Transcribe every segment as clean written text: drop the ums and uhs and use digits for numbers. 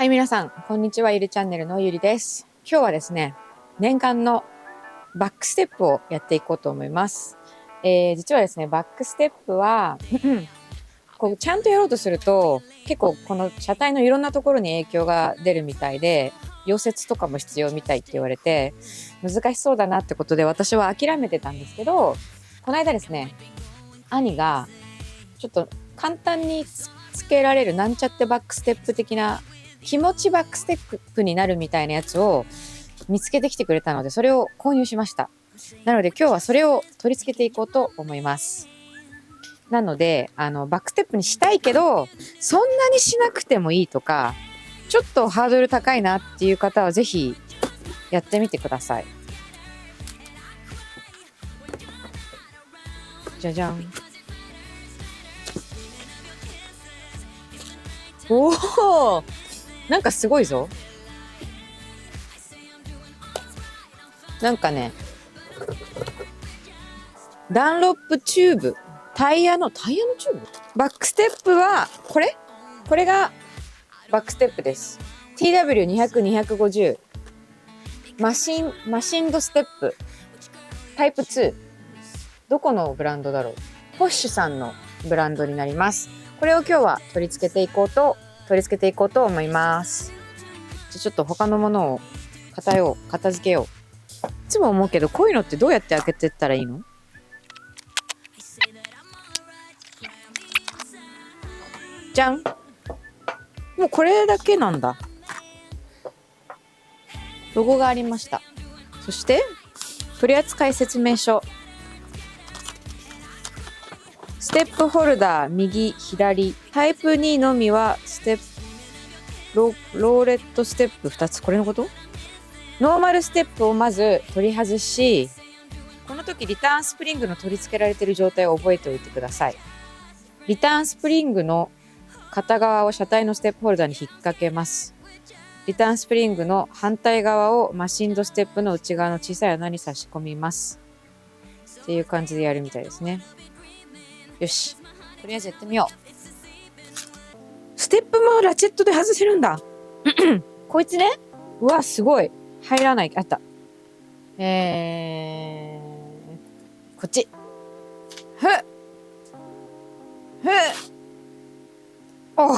い、皆さん、こんにちは。ゆりチャンネルのゆりです。今日はですね、念願のバックステップをやっていこうと思います。実はですね、バックステップはこうちゃんとやろうとすると、結構この車体のいろんなところに影響が出るみたいで、溶接とかも必要みたいって言われて、難しそうだなってことで私は諦めてたんですけど、この間ですね、兄がちょっと簡単につけられるなんちゃってバックステップ的な気持ちバックステップになるみたいなやつを見つけてきてくれたので、それを購入しました。なので今日はそれを取り付けていこうと思います。なのでバックステップにしたいけどそんなにしなくてもいいとか、ちょっとハードル高いなっていう方はぜひやってみてください。じゃじゃん。おお、なんかすごいぞ。なんかね、ダンロップチューブ、タイヤのチューブ、バックステップはこれがバックステップです。 TW200-250 マシンドステップタイプ2。どこのブランドだろう。ポッシュさんのブランドになります。これを今日は取り付けていこうと思います。じゃちょっと他のものを片付けよう。いつも思うけど、こういうのってどうやって開けてったらいいの？じゃん。もうこれだけなんだ。ロゴがありました。そして取扱説明書。ステップホルダー右左、タイプ2のみはステップローレットステップ2つ。これのこと？ノーマルステップをまず取り外し、この時リターンスプリングの取り付けられている状態を覚えておいてください。リターンスプリングの片側を車体のステップホルダーに引っ掛けます。リターンスプリングの反対側をマシンドステップの内側の小さい穴に差し込みます。っていう感じでやるみたいですね。よし、とりあえずやってみよう。ステップもラチェットで外せるんだ。こいつね。うわ、すごい。入らない。あった。こっち。ふっ。おう。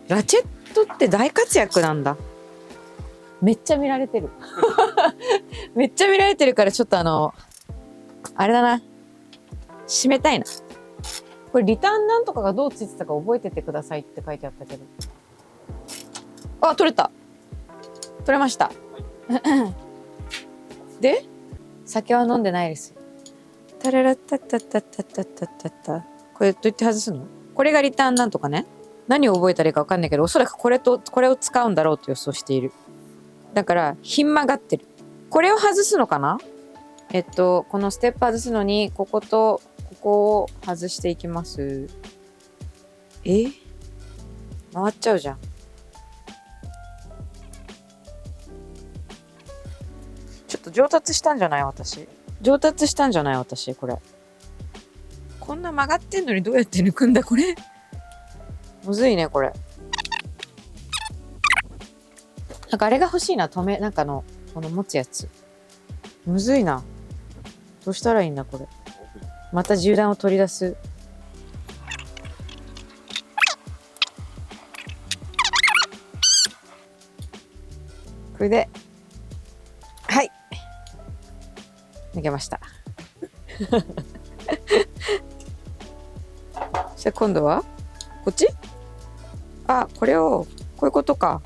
ラチェットって大活躍なんだ。めっちゃ見られてる。めっちゃ見られてるからちょっとあれだな。締めたいな。これリターンなんとかがどうついてたか覚えててくださいって書いてあったけど。あ、取れた。取れました。で、酒は飲んでないです。タララッタッタッタッタッタッタッタッタ。これどうやって外すの？これがリターンなんとかね。何を覚えたらいいか分かんないけど、おそらくこれを使うんだろうと予想している。だからひん曲がってる。これを外すのかな？このステップ外すのにこことここを外していきます。回っちゃうじゃん。ちょっと上達したんじゃない私。これ。こんな曲がってんのにどうやって抜くんだこれ。むずいねこれ。なんかあれが欲しいな。なんかこの持つやつ。むずいな。どうしたらいいんだこれ。また銃弾を取り出す。これではい、抜けました。そして今度はこっち。あ、これをこういうことか。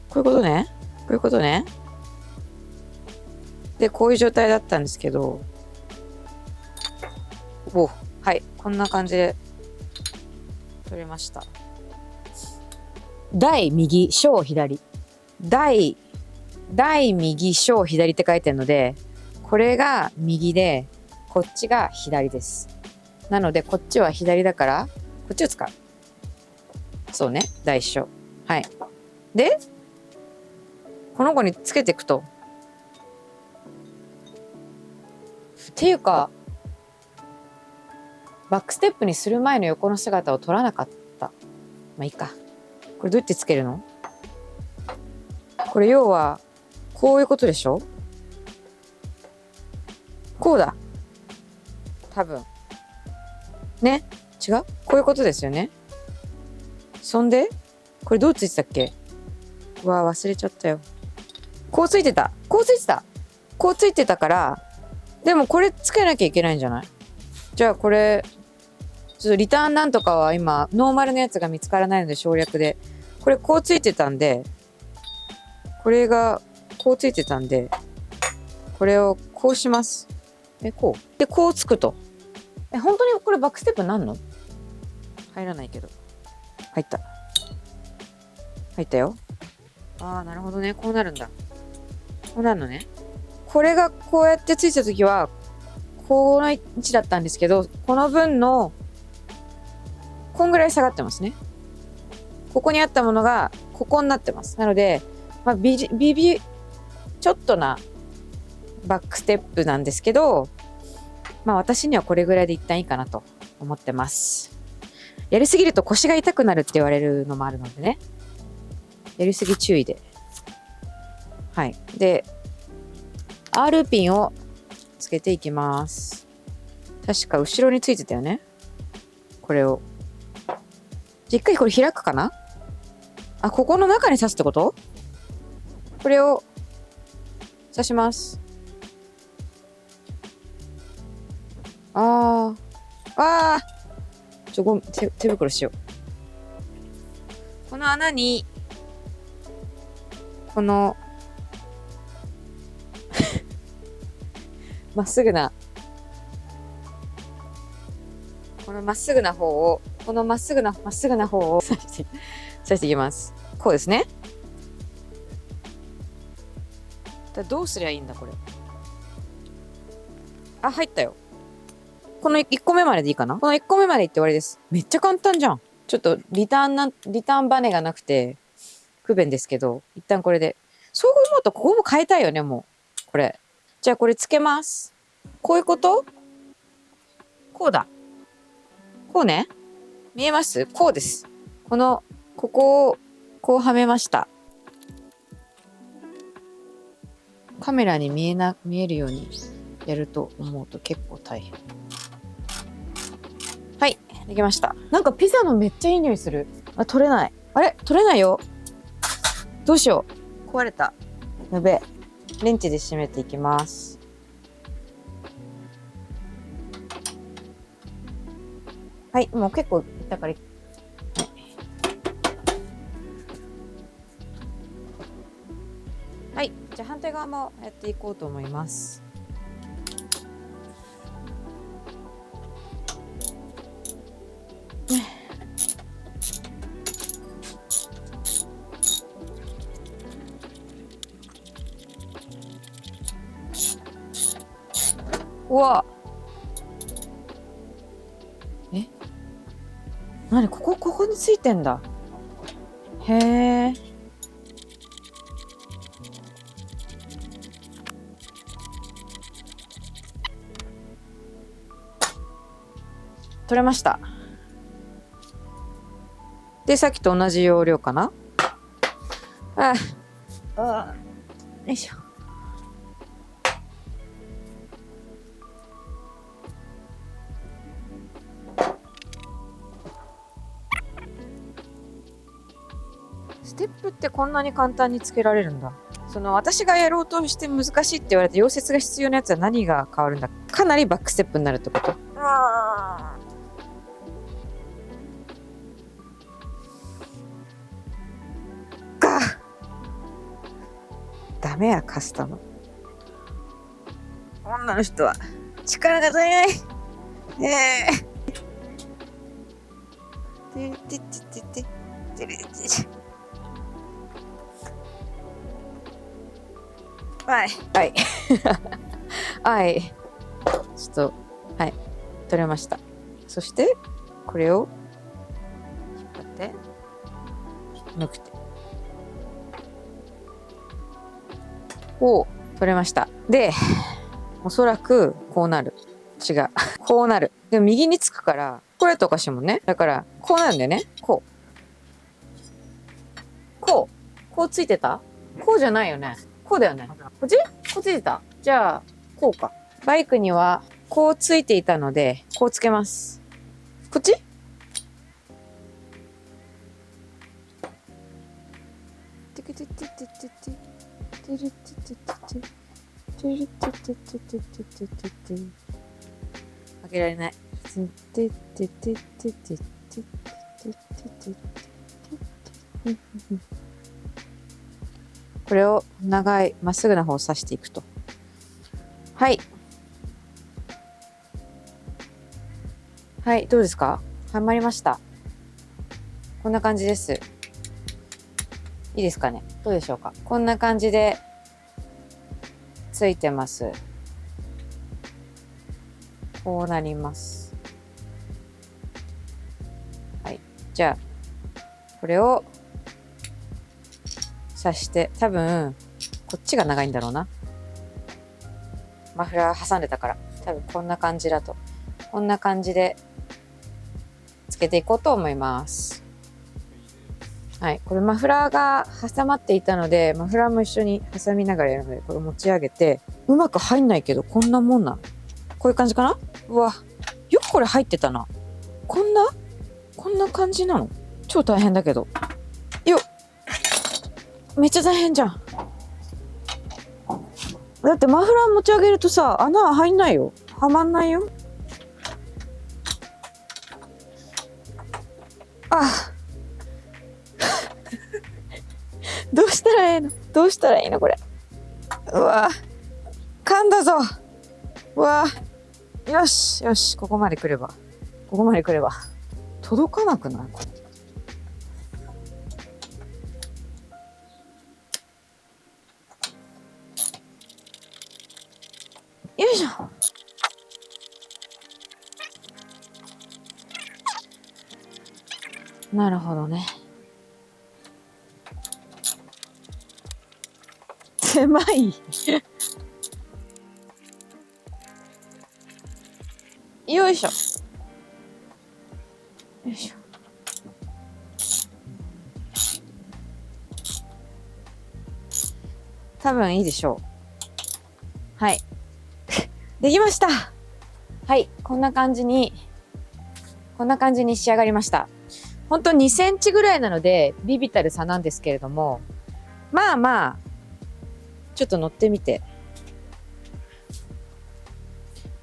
こういうことね。でこういう状態だったんですけど、はい、こんな感じで取れました。大右小左、大右小左って書いてるので、これが右でこっちが左です。なのでこっちは左だからこっちを使う。そうね、大小。はい。でこの子につけていくと。っていうかバックステップにする前の横の姿を撮らなかった。まあいいか。これどうやってつけるの？これ要は、こういうことでしょ？こうだ。多分。ね？違う？こういうことですよね。そんで、これどうついてたっけ？うわ、忘れちゃったよ。こうついてた。こうついてた。こうついてたから、でもこれつけなきゃいけないんじゃない？じゃあこれ、ちょっとリターンなんとかは今、ノーマルのやつが見つからないので省略で。これこうついてたんで、これがこうついてたんで、これをこうします。こう。で、こうつくと。本当にこれバックステップなんの？入らないけど。入った。入ったよ。ああ、なるほどね。こうなるんだ。こうなるのね。これがこうやってついたときは、この位置だったんですけど、この分の、こんぐらい下がってますね。ここにあったものが、ここになってます。なので、まあ、ちょっとなバックステップなんですけど、まあ私にはこれぐらいで一旦いいかなと思ってます。やりすぎると腰が痛くなるって言われるのもあるのでね。やりすぎ注意で。はい。で、R ピンをつけていきます。確か後ろについてたよね。これを。じっくりこれ開くかな？あ、ここの中に刺すってこと？これを刺します。ああ。手袋しよう。この穴に、この、まっすぐな、このまっすぐな方を、このまっすぐな方を刺していきます。こうですね。どうすりゃいいんだ、これ。あ、入ったよ。この1個目まででいいかな？この1個目までいって終わりです。めっちゃ簡単じゃん。ちょっとリターンバネがなくて不便ですけど、一旦これで。そう思うとここも変えたいよね、もう。これ。じゃあこれつけます。こういうこと？こうだ。こうね。見えます？こうです。ここをこうはめました。カメラに見えるようにやると思うと結構大変。はい、できました。なんかピザのめっちゃいい匂いする。あ、取れない。あれ？取れないよ。どうしよう。壊れた。やべえ。レンチで締めていきます。はい、もう結構いったから。はい、じゃあ反対側もやっていこうと思います。うわ。なにここについてんだ。へえ。取れました。で、さっきと同じ要領かな？よいしょ。ステップってこんなに簡単につけられるんだ。私がやろうとして難しいって言われて溶接が必要なやつは何が変わるんだ？かなりバックステップになるってこと？ダメや、カスタム。女の人は力が足りない。はい。はい。はい。ちょっと、はい。取れました。そして、これを引っ張って、抜くて。お、取れました。で、おそらく、こうなる。違う。こうなる。でも右につくから、これとおかしいもんね。だから、こうなるんだよね。ここうついてた？こうじゃないよね。こうだよね。こっち？こうついてた。じゃあ、こうか。バイクにはこうついていたので、こうつけます。こっち？開けられない。これを長いまっすぐな方を刺していくと。はい。はい、どうですか？はまりました。こんな感じです。いいですかね？どうでしょうか？こんな感じでついてます。こうなります。はい。じゃあ、これを刺して、多分、こっちが長いんだろうな。マフラー挟んでたから。多分こんな感じだと。こんな感じでつけていこうと思います。はい。これマフラーが挟まっていたので、マフラーも一緒に挟みながらやるので、これ持ち上げて、うまく入んないけど、こんなもんなの。こういう感じかな？うわ、よくこれ入ってたな。こんな感じなの？超大変だけど。よっ。めっちゃ大変じゃん。だってマフラー持ち上げるとさ、穴入んないよ。はまんないよ。あどうしたらいいの？どうしたらいいのこれ。うわ噛んだぞ。うわよしよし、ここまで来れば。ここまで来れば。届かなくない？よいしょ。なるほどね。狭い。よいしょ。よいしょ。多分いいでしょう。はい。できました。はい。こんな感じに仕上がりました。ほんと2センチぐらいなので、ビビたる差なんですけれども、まあまあ、ちょっと乗ってみて。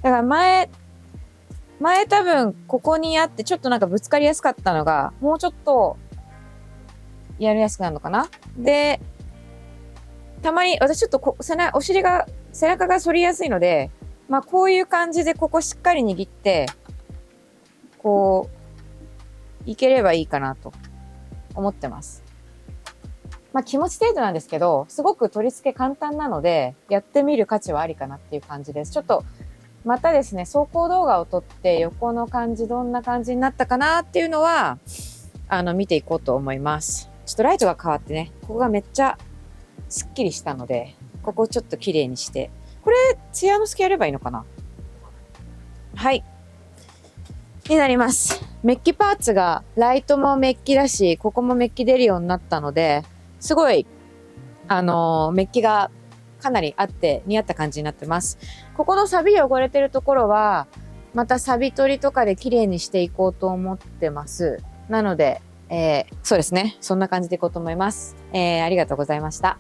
だから前多分ここにあってちょっとなんかぶつかりやすかったのが、もうちょっとやりやすくなるのかな。で、たまに私ちょっと背中が反りやすいので、まあこういう感じでここしっかり握って、こう、いければいいかなと思ってます。まあ気持ち程度なんですけど、すごく取り付け簡単なので、やってみる価値はありかなっていう感じです。ちょっと、またですね、走行動画を撮って横の感じ、どんな感じになったかなっていうのは、見ていこうと思います。ちょっとライトが変わってね、ここがめっちゃスッキリしたので、ここをちょっと綺麗にして、これ、ツヤの付けやればいいのかな？はい。になります。メッキパーツが、ライトもメッキだし、ここもメッキ出るようになったので、すごい、メッキがかなりあって似合った感じになってます。ここのサビ汚れてるところは、またサビ取りとかで綺麗にしていこうと思ってます。なので、そうですね。そんな感じでいこうと思います。ありがとうございました。